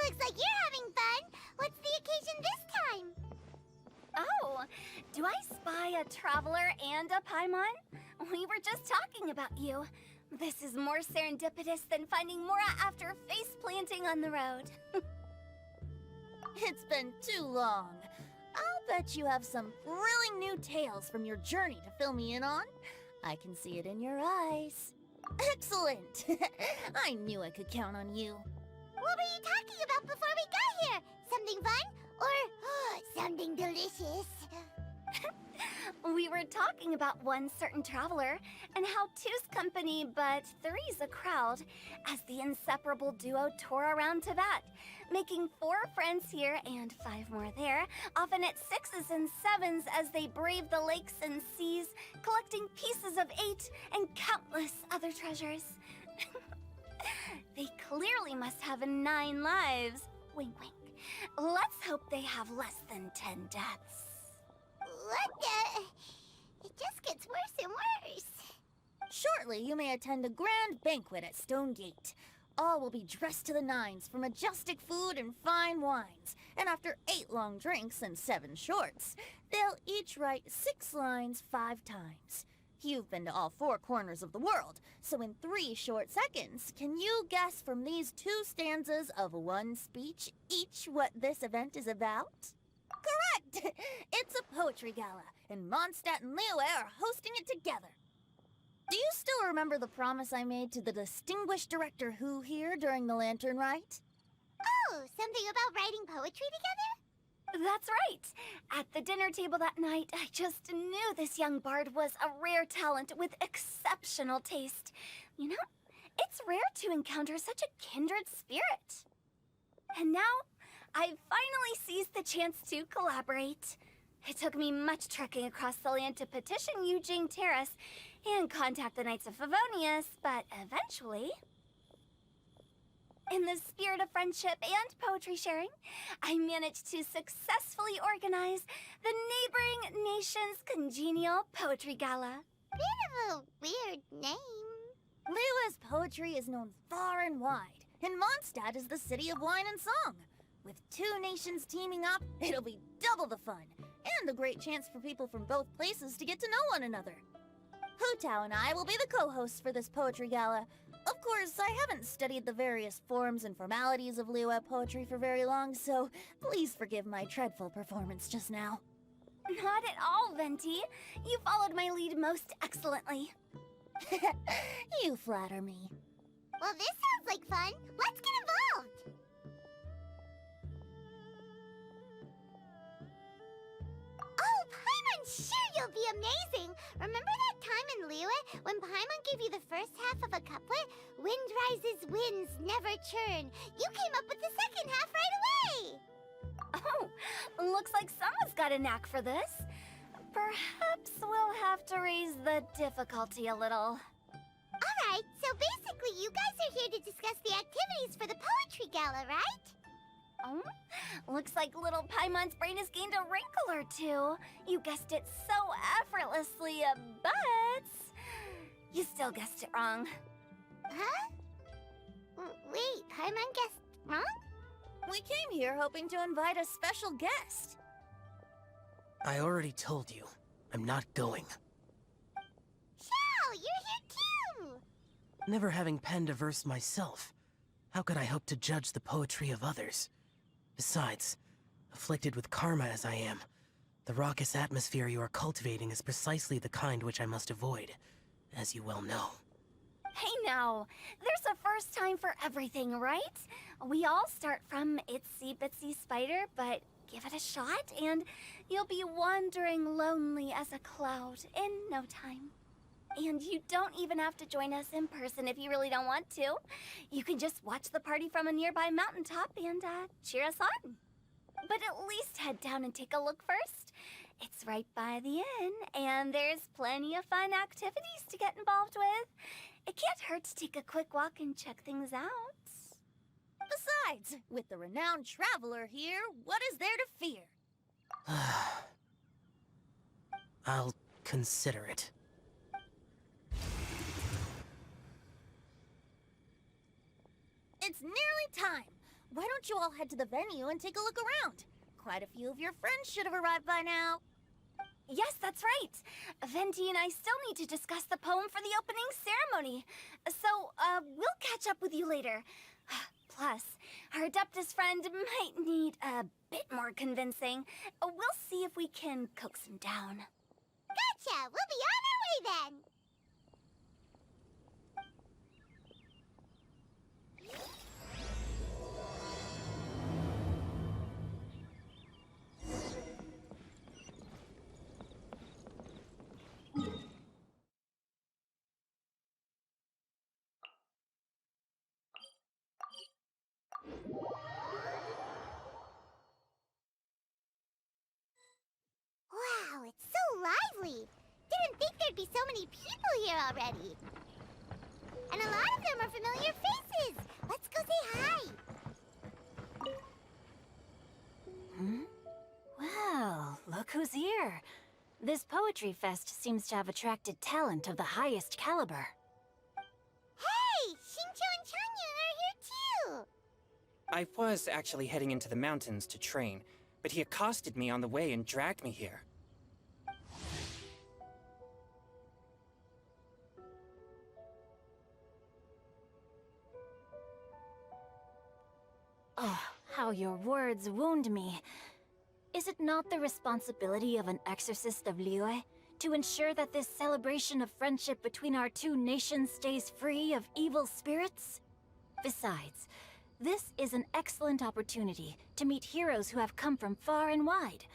Looks like you're having fun. What's the occasion this time? Oh, do I spy a Traveler and a Paimon? We were just talking about you. This is more serendipitous than finding Mora after face planting on the road. It's been too long. I'll bet you have some thrilling new tales from your journey to fill me in on. I can see it in your eyes. Excellent! I knew I could count on you. What were you talking about before we got here? Something fun? Or something delicious? We were talking about one certain traveler, and how two's company but three's a crowd, as the inseparable duo tore around Tibet, making 4 friends here and 5 more there, often at 6s and 7s as they braved the lakes and seas, collecting pieces of 8 and countless other treasures. They clearly must have 9 lives. Wink, wink. Let's hope they have less than 10 deaths. What the? It just gets worse and worse. Shortly, you may attend a grand banquet at Stonegate. All will be dressed to the nines for majestic food and fine wines. And after 8 long drinks and 7 shorts, they'll each write 6 lines 5 times. You've been to all 4 corners of the world, so in 3 short seconds, can you guess from these 2 stanzas of 1 speech each what this event is about? Correct! It's a poetry gala, and Mondstadt and Liyue are hosting it together. Do you still remember the promise I made to the distinguished director Hu here during the lantern rite? Oh, something about writing poetry together? That's right! At the dinner table that night, I just knew this young bard was a rare talent with exceptional taste. You know, it's rare to encounter such a kindred spirit. And now, I've finally seized the chance to collaborate. It took me much trekking across the land to petition Yujing Terrace and contact the Knights of Favonius, but eventually, in the spirit of friendship and poetry sharing, I managed to successfully organize the neighboring nation's Congenial Poetry Gala. Bit of a weird name. Liyue's poetry is known far and wide, and Mondstadt is the city of wine and song. With 2 nations teaming up, it'll be double the fun, and a great chance for people from both places to get to know one another. Hu Tao and I will be the co-hosts for this poetry gala. Of course, I haven't studied the various forms and formalities of Liyue poetry for very long, so please forgive my dreadful performance just now. Not at all, Venti. You followed my lead most excellently. You flatter me. Well, this sounds like fun. Let's get involved. Oh, Paimon, sure you'll be amazing. Remember that time in Liyue when Paimon gave you the first half of a couplet? Wind rises, winds never churn. You came up with the second half right away. Oh, looks like someone's got a knack for this. Perhaps we'll have to raise the difficulty a little. Alright, so basically you guys are here to discuss the activities for the poetry gala, right? Oh, looks like little Paimon's brain has gained a wrinkle or 2. You guessed it so effortlessly, but you still guessed it wrong. Huh? Wait, Paimon guessed wrong? We came here hoping to invite a special guest. I already told you. I'm not going. Xiao, you're here too! Never having penned a verse myself, how could I hope to judge the poetry of others? Besides, afflicted with karma as I am, the raucous atmosphere you are cultivating is precisely the kind which I must avoid, as you well know. Hey now, there's a first time for everything, right? We all start from itsy bitsy spider, but give it a shot and you'll be wandering lonely as a cloud in no time. And you don't even have to join us in person if you really don't want to. You can just watch the party from a nearby mountaintop and cheer us on. But at least head down and take a look first. It's right by the inn, and there's plenty of fun activities to get involved with. It can't hurt to take a quick walk and check things out. Besides, with the renowned traveler here, what is there to fear? I'll consider it. It's nearly time. Why don't you all head to the venue and take a look around? Quite a few of your friends should have arrived by now. Yes, that's right. Venti and I still need to discuss the poem for the opening ceremony. So, we'll catch up with you later. Plus, our Adeptus friend might need a bit more convincing. We'll see if we can coax him down. Gotcha! We'll be on our way then! Wow, it's so lively! Didn't think there'd be so many people here already. And a lot of them are familiar faces. Let's go say hi. Well, look who's here. This poetry fest seems to have attracted talent of the highest caliber. Hey, Xingqiu and Chongyun are here too. I was actually heading into the mountains to train, but he accosted me on the way and dragged me here. Oh, how your words wound me. Is it not the responsibility of an exorcist of Liyue to ensure that this celebration of friendship between our two nations stays free of evil spirits? Besides, this is an excellent opportunity to meet heroes who have come from far and wide.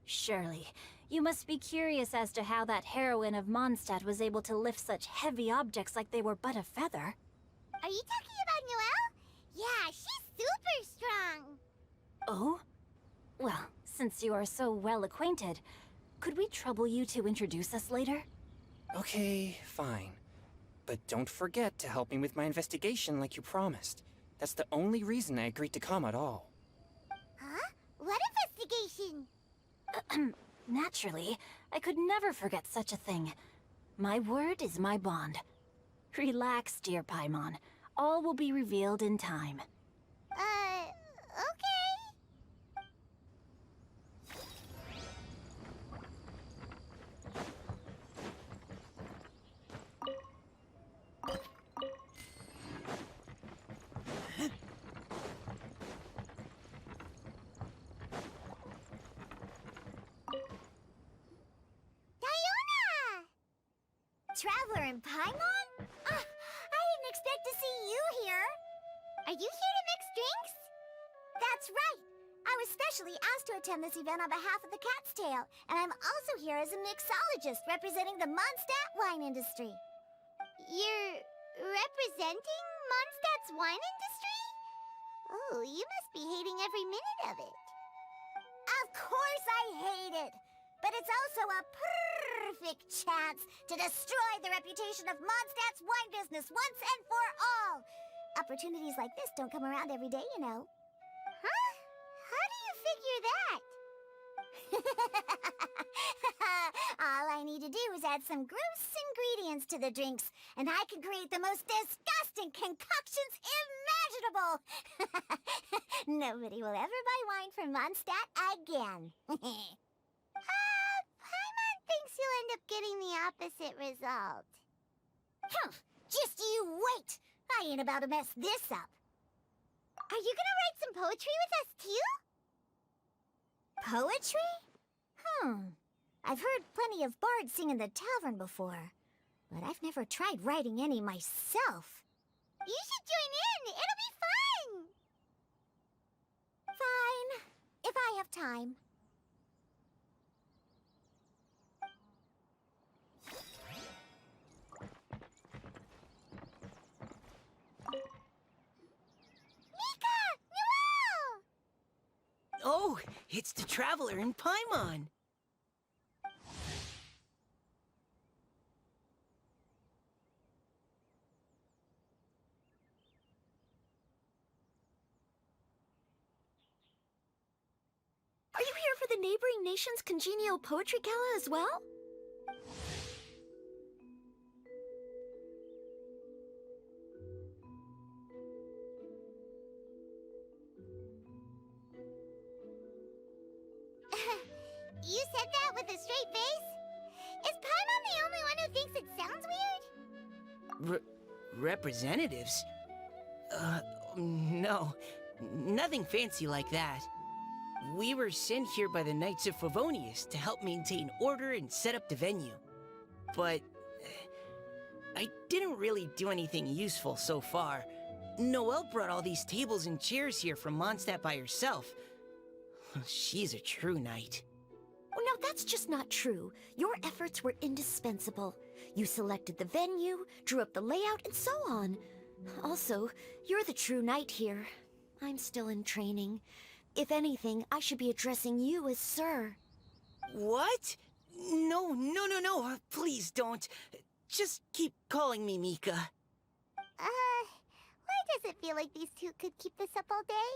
Surely, you must be curious as to how that heroine of Mondstadt was able to lift such heavy objects like they were but a feather. Are you talking about Noelle? Yeah, she's super strong. Oh? Well, since you are so well acquainted, could we trouble you to introduce us later? Okay, fine. But don't forget to help me with my investigation like you promised. That's the only reason I agreed to come at all. Huh? What investigation? Naturally, I could never forget such a thing. My word is my bond. Relax, dear Paimon. All will be revealed in time. Okay. Diona! Traveler and Paimon? I didn't expect to see you here. Are you here to mix drinks? That's right. I was specially asked to attend this event on behalf of the Cat's Tail, and I'm also here as a mixologist representing the Mondstadt wine industry. You're representing Mondstadt's wine industry? Oh, you must be hating every minute of it. Of course I hate it! But it's also a perfect chance to destroy the reputation of Mondstadt's wine business once and for all! Opportunities like this don't come around every day, you know. Huh? How do you figure that? All I need to do is add some gross ingredients to the drinks, and I can create the most disgusting concoctions imaginable! Nobody will ever buy wine from Mondstadt again. Paimon thinks you'll end up getting the opposite result. Just you wait! I ain't about to mess this up. Are you gonna write some poetry with us, too? Poetry? I've heard plenty of bards sing in the tavern before. but I've never tried writing any myself. You should join in! It'll be fun! Fine, if I have time. Mika! Noelle! Oh, it's the Traveler and Paimon. Are you here for the neighboring nation's Congenial Poetry Gala as well? You said that with a straight face? Is Paimon the only one who thinks it sounds weird? Representatives? No. Nothing fancy like that. We were sent here by the Knights of Favonius to help maintain order and set up the venue. But I didn't really do anything useful so far. Noelle brought all these tables and chairs here from Mondstadt by herself. She's a true knight. Oh, no, that's just not true. Your efforts were indispensable. You selected the venue, drew up the layout, and so on. Also, you're the true knight here. I'm still in training. If anything, I should be addressing you as Sir. What? No. Please don't. Just keep calling me Mika. Why does it feel like these two could keep this up all day?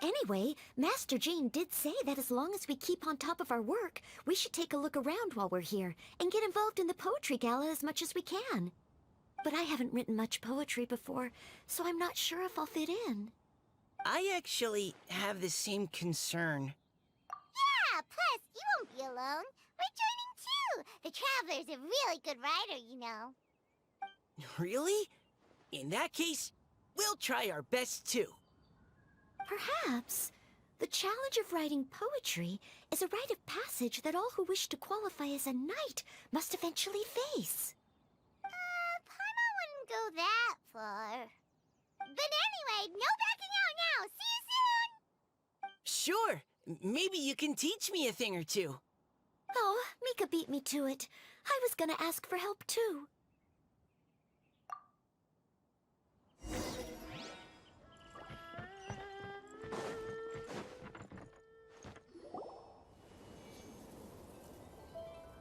Anyway, Master Jean did say that as long as we keep on top of our work, we should take a look around while we're here and get involved in the poetry gala as much as we can. But I haven't written much poetry before, so I'm not sure if I'll fit in. I actually have the same concern. Yeah, plus, you won't be alone. We're joining too. The Traveler's a really good writer, you know. Really? In that case, we'll try our best too. Perhaps. The challenge of writing poetry is a rite of passage that all who wish to qualify as a knight must eventually face. Paimon wouldn't go that far. But anyway, no backing out now. See you soon! Sure. Maybe you can teach me a thing or two. Oh, Mika beat me to it. I was gonna ask for help too.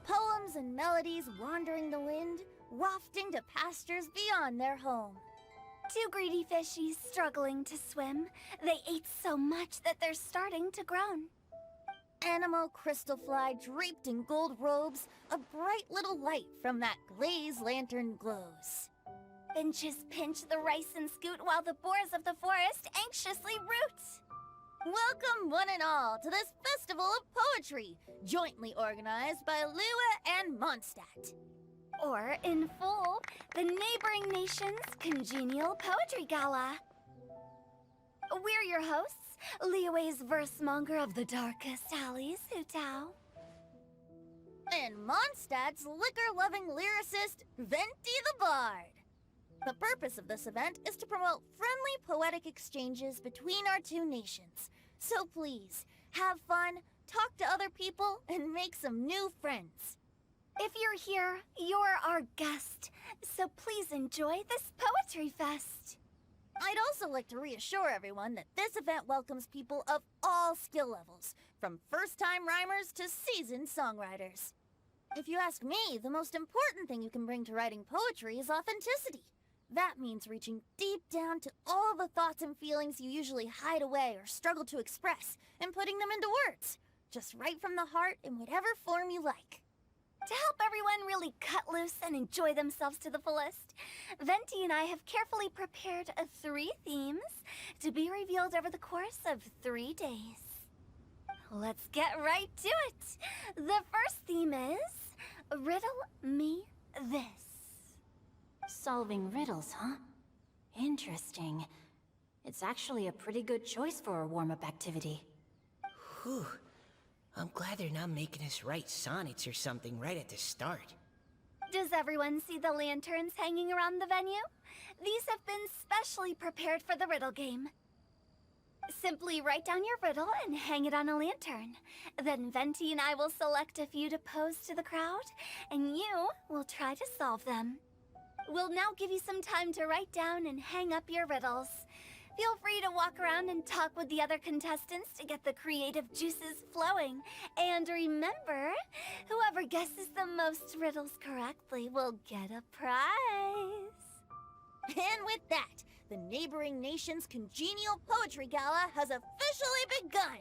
Poems and melodies wandering the wind, wafting to pastures beyond their home. Two greedy fishies struggling to swim. They ate so much that they're starting to groan. Animal crystal fly draped in gold robes, a bright little light from that glazed lantern glows. Finches pinch the rice and scoot while the boars of the forest anxiously root. Welcome one and all to this festival of poetry, jointly organized by Liyue and Mondstadt. Or, in full, the neighboring nation's Congenial Poetry Gala. We're your hosts, Liyue's versemonger of the darkest alleys, Hu Tao. And Mondstadt's liquor-loving lyricist, Venti the Bard. The purpose of this event is to promote friendly poetic exchanges between our two nations. So please, have fun, talk to other people, and make some new friends. If you're here, you're our guest, so please enjoy this poetry fest. I'd also like to reassure everyone that this event welcomes people of all skill levels, from first-time rhymers to seasoned songwriters. If you ask me, the most important thing you can bring to writing poetry is authenticity. That means reaching deep down to all the thoughts and feelings you usually hide away or struggle to express, and putting them into words, just right from the heart in whatever form you like. To help everyone really cut loose and enjoy themselves to the fullest, Venti and I have carefully prepared 3 themes to be revealed over the course of 3 days. Let's get right to it. The first theme is Riddle Me This. Solving riddles, huh? Interesting. It's actually a pretty good choice for a warm-up activity. Whew. I'm glad they're not making us write sonnets or something right at the start. Does everyone see the lanterns hanging around the venue? These have been specially prepared for the riddle game. Simply write down your riddle and hang it on a lantern. Then Venti and I will select a few to pose to the crowd, and you will try to solve them. We'll now give you some time to write down and hang up your riddles. Feel free to walk around and talk with the other contestants to get the creative juices flowing. And remember, whoever guesses the most riddles correctly will get a prize. And with that, the neighboring nation's Congenial Poetry Gala has officially begun!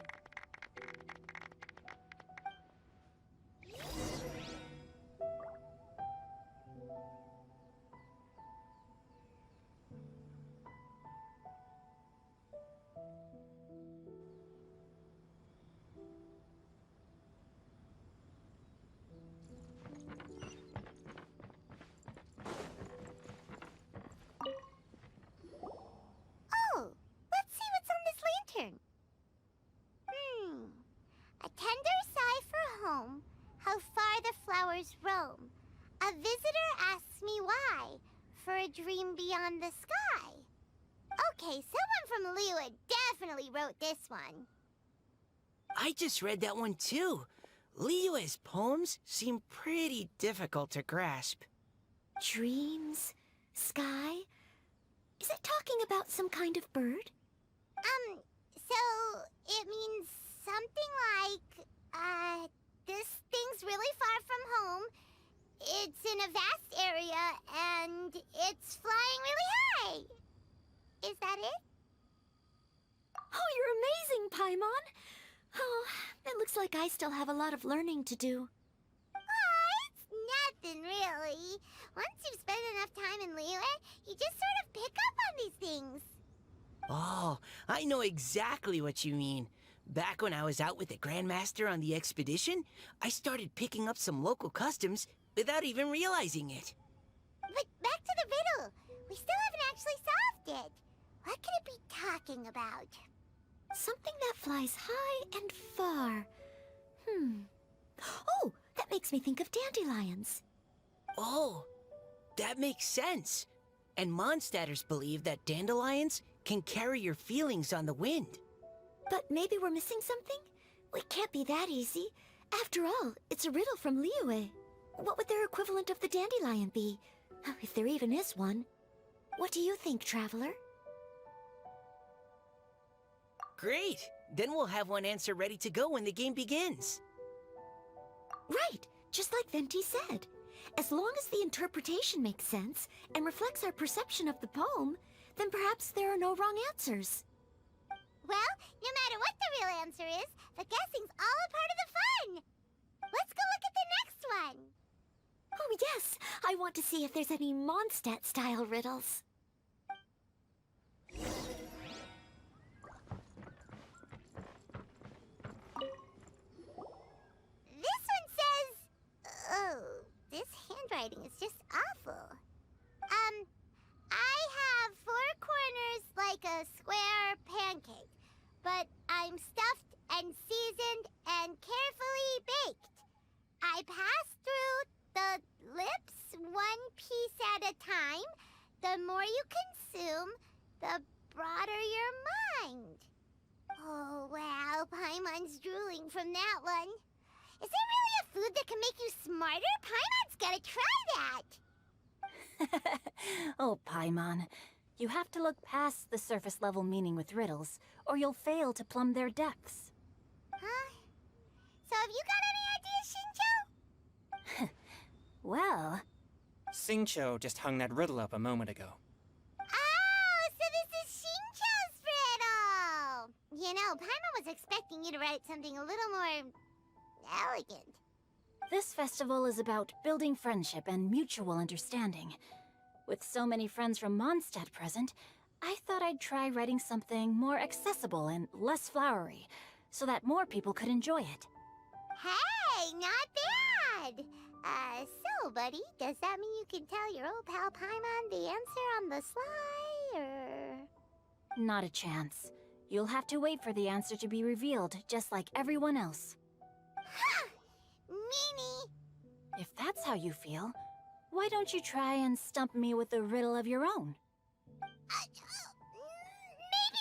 Oh, let's see what's on this lantern. A tender sigh for home, how far the flowers roam. A visitor asks me why, for a dream beyond the sky. Okay, someone from Liyue definitely wrote this one. I just read that one too. Liyue's poems seem pretty difficult to grasp. Dreams? Sky? Is it talking about some kind of bird? So it means something like, this thing's really far from home. It's in a vast area, and it's flying really high. Is that it? Oh, you're amazing, Paimon! Oh, it looks like I still have a lot of learning to do. It's nothing, really. Once you've spent enough time in Liyue, you just sort of pick up on these things. Oh, I know exactly what you mean. Back when I was out with the Grandmaster on the expedition, I started picking up some local customs without even realizing it. But back to the riddle. We still haven't actually solved it. What could it be talking about? Something that flies high and far. Oh, that makes me think of dandelions. Oh, that makes sense. And Mondstadters believe that dandelions can carry your feelings on the wind. But maybe we're missing something? It can't be that easy. After all, it's a riddle from Liyue. What would their equivalent of the dandelion be? If there even is one. What do you think, Traveler? Great! Then we'll have one answer ready to go when the game begins. Right, just like Venti said. As long as the interpretation makes sense and reflects our perception of the poem, then perhaps there are no wrong answers. Well, no matter what the real answer is, the guessing's all a part of the fun. Let's go look at the next one. Oh yes, I want to see if there's any Mondstadt-style riddles. This one says... Oh, this handwriting is just awful. I have 4 corners like a square pancake, but I'm stuffed and seasoned and carefully baked. I pass through the lips 1 piece at a time. The more you consume, the broader your mind. Oh, wow, Paimon's drooling from that one. Is there really a food that can make you smarter? Paimon's gotta try that. Oh, Paimon. You have to look past the surface-level meaning with riddles, or you'll fail to plumb their depths. Huh? So have you got any ideas, Xingqiu? Well... Xingqiu just hung that riddle up a moment ago. Oh, so this is Xingqiu's riddle! You know, Paimon was expecting you to write something a little more... elegant. This festival is about building friendship and mutual understanding. With so many friends from Mondstadt present, I thought I'd try writing something more accessible and less flowery, so that more people could enjoy it. Hey, not bad! So, buddy, does that mean you can tell your old pal Paimon the answer on the sly, or...? Not a chance. You'll have to wait for the answer to be revealed, just like everyone else. Ha! Meanie! If that's how you feel, Why don't you try and stump me with a riddle of your own? Maybe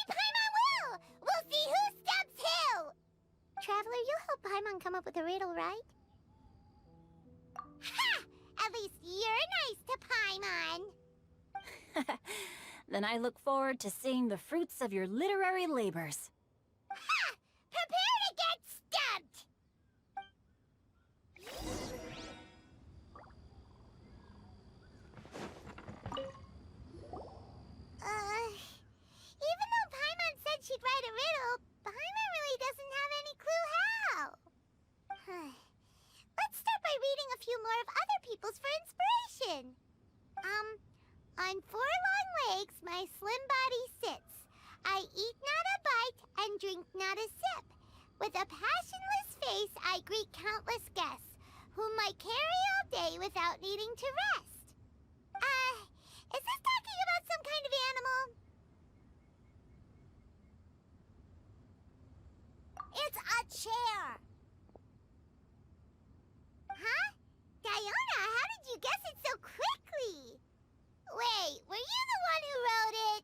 Paimon will! We'll see who stumps who! Traveler, you'll help Paimon come up with a riddle, right? Ha! At least you're nice to Paimon! Then I look forward to seeing the fruits of your literary labors. Ha! Prepare to get stumped! Even though Paimon said she'd write a riddle, Paimon really doesn't have any clue how. Let's start by reading a few more of other people's for inspiration. On 4 long legs, my slim body sits. I eat not a bite and drink not a sip. With a passionless face, I greet countless guests, whom I carry all day without needing to rest. Is this talking about some kind of animal? It's a chair. Huh? Diona, how did you guess it so quickly? Wait, were you the one who wrote it?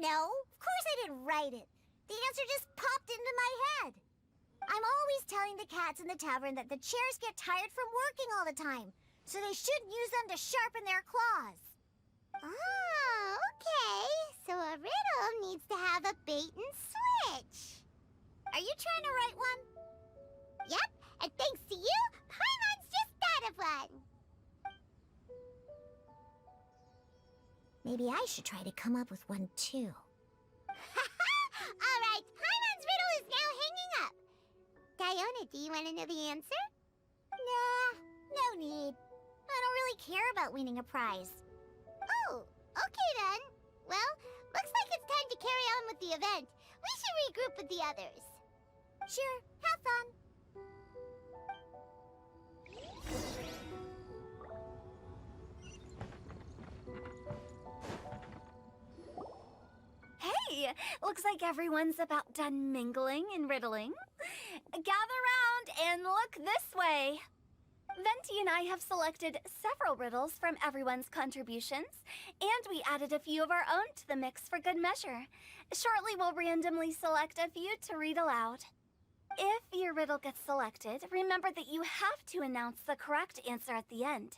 No, of course I didn't write it. The answer just popped into my head. I'm always telling the cats in the tavern that the chairs get tired from working all the time, so they shouldn't use them to sharpen their claws. Oh, okay. So a riddle needs to have a bait and switch. Are you trying to write one? Yep, and thanks to you, Paimon's just thought of one. Maybe I should try to come up with one too. All right, Paimon's riddle is now hanging up. Diona, do you want to know the answer? Nah, no need. I don't really care about winning a prize. Oh, okay then. Well, looks like it's time to carry on with the event. We should regroup with the others. Sure, have fun. Hey, looks like everyone's about done mingling and riddling. Gather round and look this way. Venti and I have selected several riddles from everyone's contributions, and we added a few of our own to the mix for good measure. Shortly, we'll randomly select a few to read aloud. If your riddle gets selected, remember that you have to announce the correct answer at the end.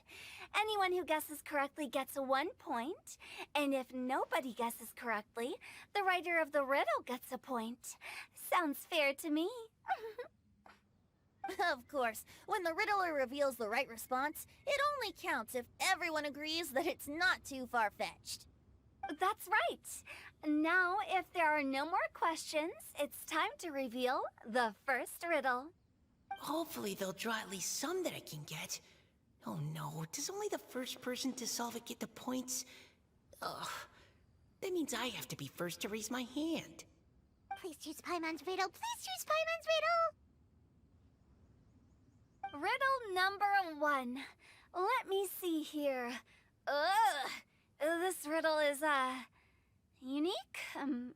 Anyone who guesses correctly gets 1 point, and if nobody guesses correctly, the writer of the riddle gets a point. Sounds fair to me. Of course, when the riddler reveals the right response, it only counts if everyone agrees that it's not too far-fetched. That's right. Now, if there are no more questions, it's time to reveal the first riddle. Hopefully they'll draw at least some that I can get. Oh no, does only the first person to solve it get the points? Ugh, that means I have to be first to raise my hand. Please choose Paimon's riddle. Please choose Paimon's riddle. Riddle number 1. Let me see here. This riddle is, unique,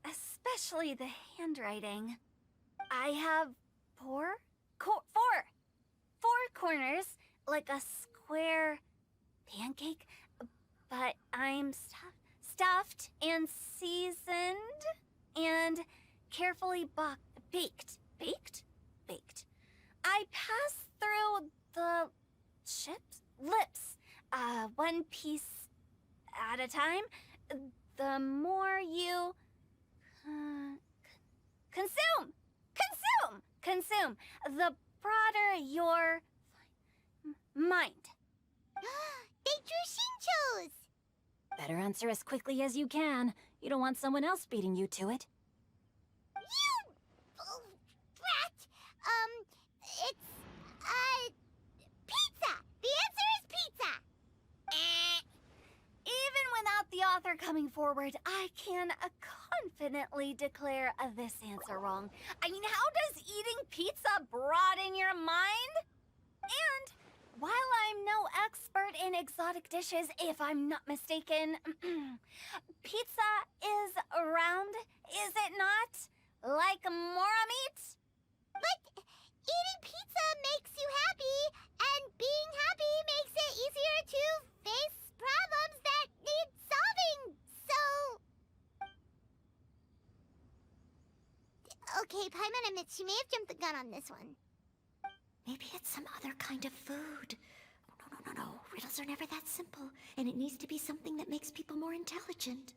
especially the handwriting. I have four corners, like a square pancake, but I'm stuffed and seasoned and carefully baked. I pass through the lips, one piece at a time. The more you consume, the broader your mind. They drew Xingqius! Better answer as quickly as you can. You don't want someone else beating you to it. You brat! It's pizza! The answer is pizza! Even without the author coming forward, I can confidently declare this answer wrong. I mean, how does eating pizza broaden your mind? And while I'm no expert in exotic dishes, if I'm not mistaken, pizza is round, is it not? Like mora meat? But eating pizza makes you happy, and being happy makes it easier to okay, Paimon admits she may have jumped the gun on this one. Maybe it's some other kind of food. No. Riddles are never that simple, and it needs to be something that makes people more intelligent.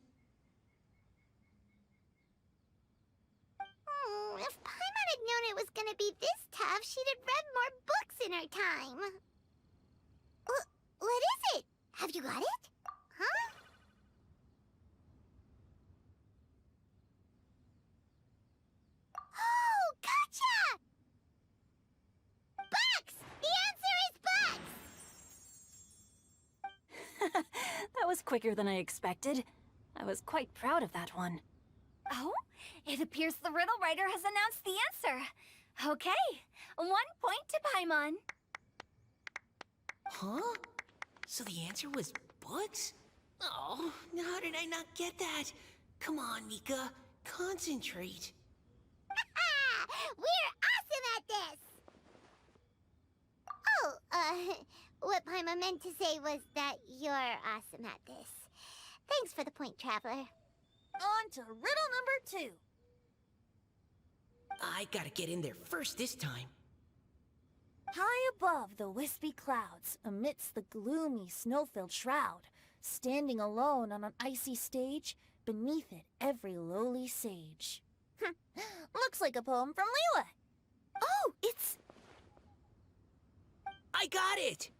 If Paimon had known it was gonna be this tough, she'd have read more books in her time. What is it? Have you got it? Huh? Oh, gotcha! Bucks! The answer is bucks! That was quicker than I expected. I was quite proud of that one. Oh, it appears the riddle writer has announced the answer. Okay, 1 point to Paimon. Huh? So the answer was bugs? Oh, how did I not get that? Come on, Mika. Concentrate. We're awesome at this! Oh, what Paimon meant to say was that you're awesome at this. Thanks for the point, Traveler. On to riddle number 2. I gotta get in there first this time. High above the wispy clouds, amidst the gloomy snow-filled shroud, standing alone on an icy stage, beneath it every lowly sage. Looks like a poem from Liyue. Oh, it's... I got it!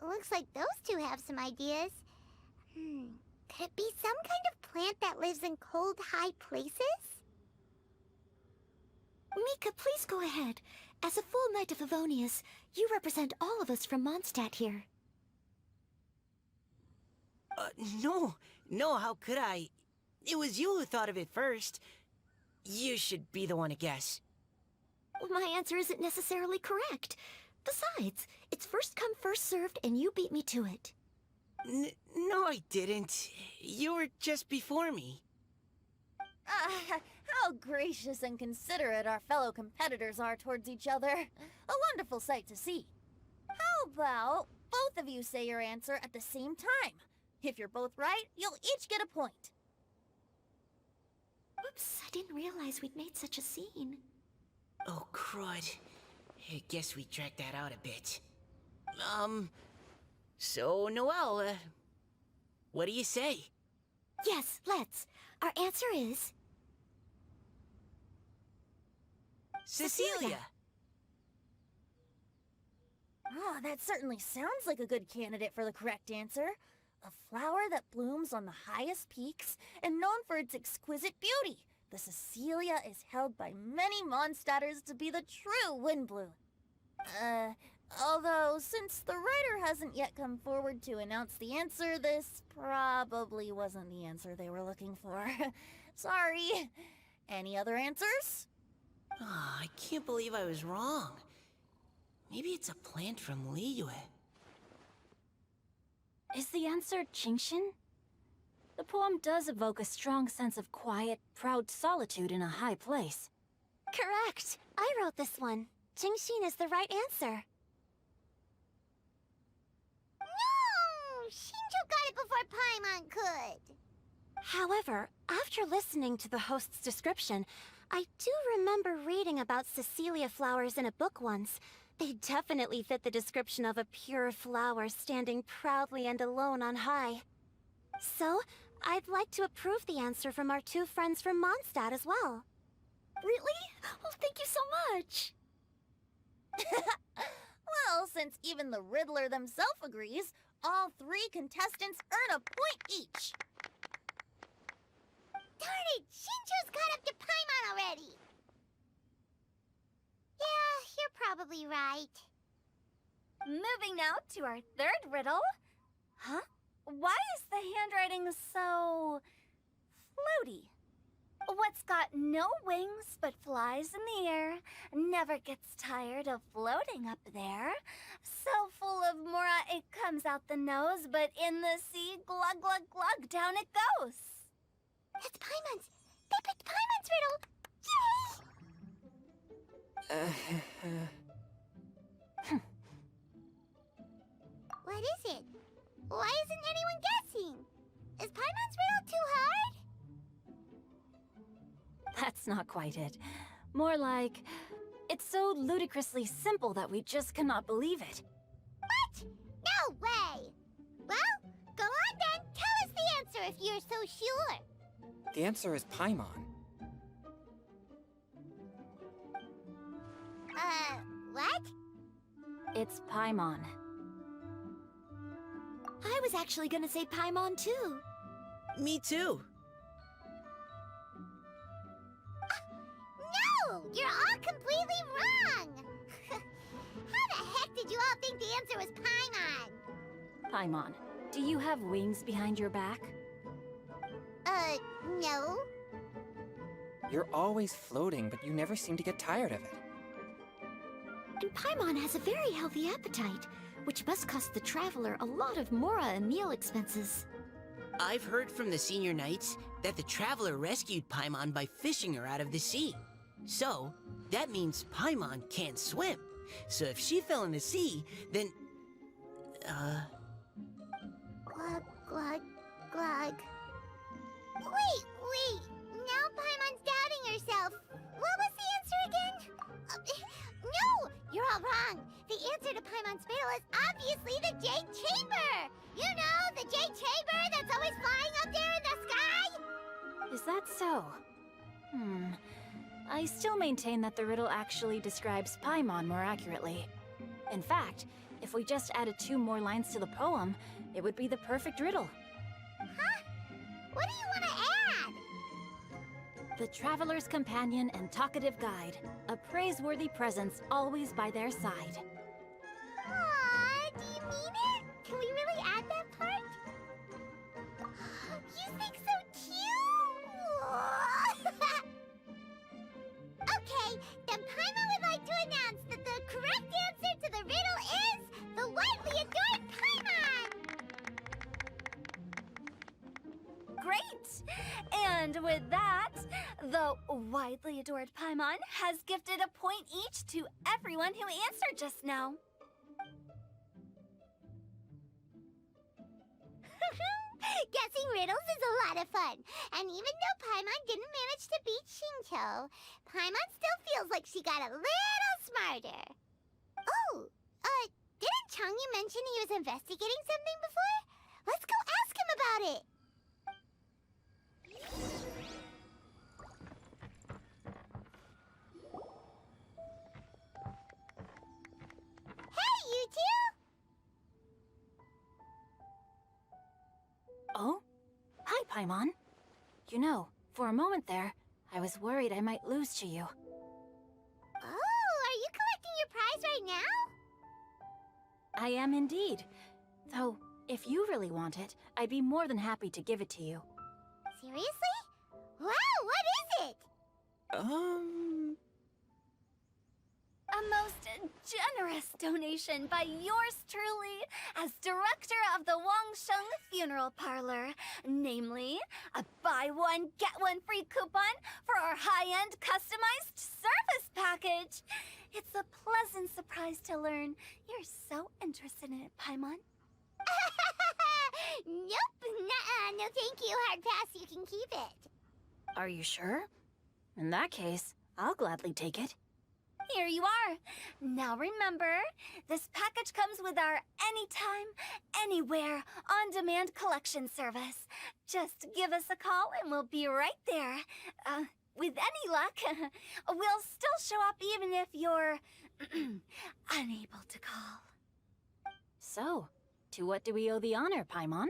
Looks like those two have some ideas. Could it be some kind of plant that lives in cold, high places? Mika, please go ahead. As a full Knight of Favonius, you represent all of us from Mondstadt here. No, how could I? It was you who thought of it first. You should be the one to guess. My answer isn't necessarily correct. Besides, it's first come, first served, and you beat me to it. No, I didn't. You were just before me. How gracious and considerate our fellow competitors are towards each other. A wonderful sight to see. How about both of you say your answer at the same time? If you're both right, you'll each get a point. Oops, I didn't realize we'd made such a scene. Oh, crud. I guess we dragged that out a bit. So, Noelle, what do you say? Yes, let's. Our answer is... Cecilia! Oh, that certainly sounds like a good candidate for the correct answer. A flower that blooms on the highest peaks and known for its exquisite beauty. The Cecilia is held by many Mondstadters to be the true Windblue. Although, since the writer hasn't yet come forward to announce the answer, this probably wasn't the answer they were looking for. Sorry. Any other answers? Oh, I can't believe I was wrong. Maybe it's a plant from Liyue. Is the answer Xingqiu? The poem does evoke a strong sense of quiet, proud solitude in a high place. Correct. I wrote this one. Xingqiu is the right answer. No! Xingqiu got it before Paimon could. However, after listening to the host's description, I do remember reading about Cecilia flowers in a book once. They definitely fit the description of a pure flower standing proudly and alone on high. So, I'd like to approve the answer from our two friends from Mondstadt as well. Really? Oh, thank you so much. Well, since even the Riddler themselves agrees, all 3 contestants earn a point each. Darn it! Xingqiu's caught up to Paimon already! Yeah, you're probably right. Moving now to our third riddle. Huh? Why is the handwriting so... floaty? What's got no wings but flies in the air, never gets tired of floating up there. So full of mora it comes out the nose, but in the sea, glug glug glug, down it goes. That's Paimon's! They picked Paimon's riddle! Yay! What is it? Why isn't anyone guessing? Is Paimon's not quite it. More like, it's so ludicrously simple that we just cannot believe it. What? No way! Well, go on then. Tell us the answer if you're so sure. The answer is Paimon. What? It's Paimon. I was actually gonna say Paimon too. Me too. No! You're all completely wrong! How the heck did you all think the answer was Paimon? Paimon, do you have wings behind your back? No. You're always floating, but you never seem to get tired of it. And Paimon has a very healthy appetite, which must cost the Traveler a lot of mora and meal expenses. I've heard from the senior knights that the Traveler rescued Paimon by fishing her out of the sea. So, that means Paimon can't swim. So if she fell in the sea, then... Glug, glug, glug. Wait! Now Paimon's doubting herself. What was the answer again? No! You're all wrong. The answer to Paimon's riddle is obviously the Jade Chamber! You know, the Jade Chamber that's always flying up there in the sky? Is that so? I still maintain that the riddle actually describes Paimon more accurately. In fact, if we just added 2 more lines to the poem, it would be the perfect riddle. Huh? What do you want to add? The traveler's companion and talkative guide, a praiseworthy presence always by their side. Aw, do you mean it? Can we really add that part? You think so cute? Okay, then Paimon would like to announce that the correct answer to the riddle is the widely adored Paimon! Great! And with that, the widely adored Paimon has gifted a point each to everyone who answered just now. Guessing riddles is a lot of fun. And even though Paimon didn't manage to beat Xingqiu, Paimon still feels like she got a little smarter. Oh, didn't Chongyun mention he was investigating something before? Let's go ask him about it. Hey, you two! Oh? Hi, Paimon. You know, for a moment there, I was worried I might lose to you. Oh, are you collecting your prize right now? I am indeed. Though, if you really want it, I'd be more than happy to give it to you. Seriously? Wow, what is it? A most generous donation by yours truly as director of the Wangshu Funeral Parlor. Namely, a buy one, get one free coupon for our high-end customized service package. It's a pleasant surprise to learn you're so interested in it, Paimon. Nope, nuh-uh, no thank you, hard pass, you can keep it. Are you sure? In that case, I'll gladly take it. Here you are. Now remember, this package comes with our anytime, anywhere, on-demand collection service. Just give us a call and we'll be right there. With any luck, we'll still show up even if you're unable to call. So, to what do we owe the honor, Paimon?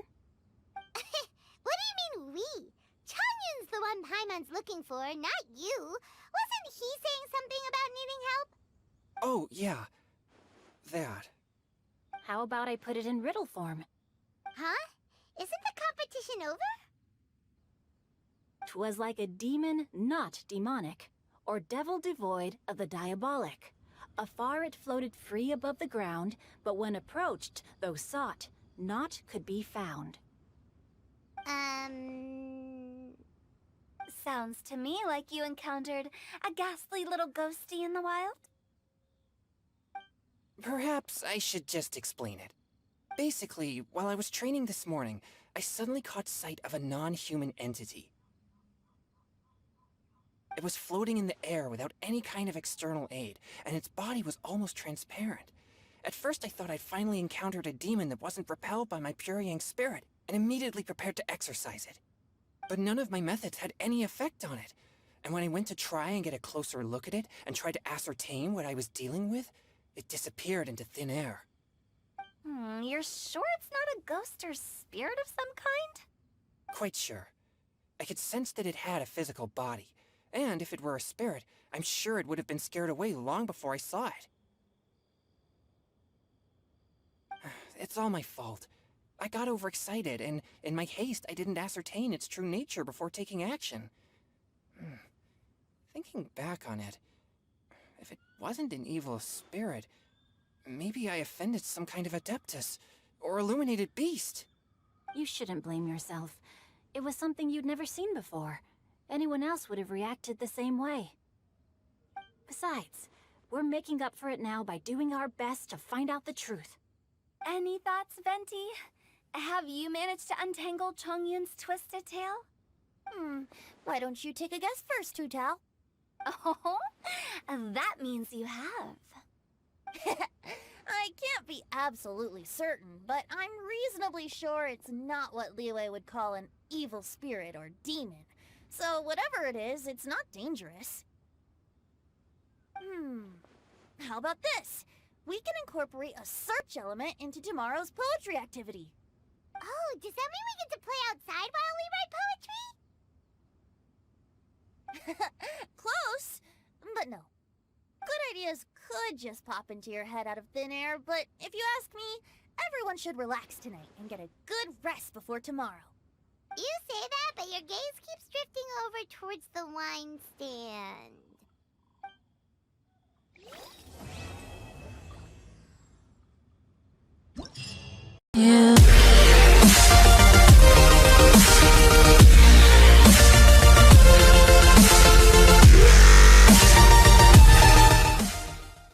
What do you mean we? Chongyun's the one Paimon's looking for, not you. Wasn't he saying something about needing help? Oh, yeah. That. How about I put it in riddle form? Huh? Isn't the competition over? 'Twas like a demon not demonic, or devil devoid of the diabolic. Afar it floated free above the ground, but when approached, though sought, naught could be found. Sounds to me like you encountered a ghastly little ghosty in the wild. Perhaps I should just explain it. Basically, while I was training this morning, I suddenly caught sight of a non-human entity. It was floating in the air without any kind of external aid, and its body was almost transparent. At first I thought I'd finally encountered a demon that wasn't repelled by my pure yang spirit, and immediately prepared to exorcise it. But none of my methods had any effect on it, and when I went to try and get a closer look at it and tried to ascertain what I was dealing with, it disappeared into thin air. You're sure it's not a ghost or spirit of some kind? Quite sure. I could sense that it had a physical body, and if it were a spirit, I'm sure it would have been scared away long before I saw it. It's all my fault. I got overexcited, and in my haste, I didn't ascertain its true nature before taking action. Thinking back on it, if it wasn't an evil spirit, maybe I offended some kind of adeptus, or illuminated beast. You shouldn't blame yourself. It was something you'd never seen before. Anyone else would have reacted the same way. Besides, we're making up for it now by doing our best to find out the truth. Any thoughts, Venti? Have you managed to untangle Chongyun's twisted tail? Why don't you take a guess first, Hu Tao? Oh, that means you have. I can't be absolutely certain, but I'm reasonably sure it's not what Liyue would call an evil spirit or demon. So whatever it is, it's not dangerous. How about this? We can incorporate a search element into tomorrow's poetry activity. Oh, does that mean we get to play outside while we write poetry? Close, but no. Good ideas could just pop into your head out of thin air, but if you ask me, everyone should relax tonight and get a good rest before tomorrow. You say that, but your gaze keeps drifting over towards the wine stand. Yeah.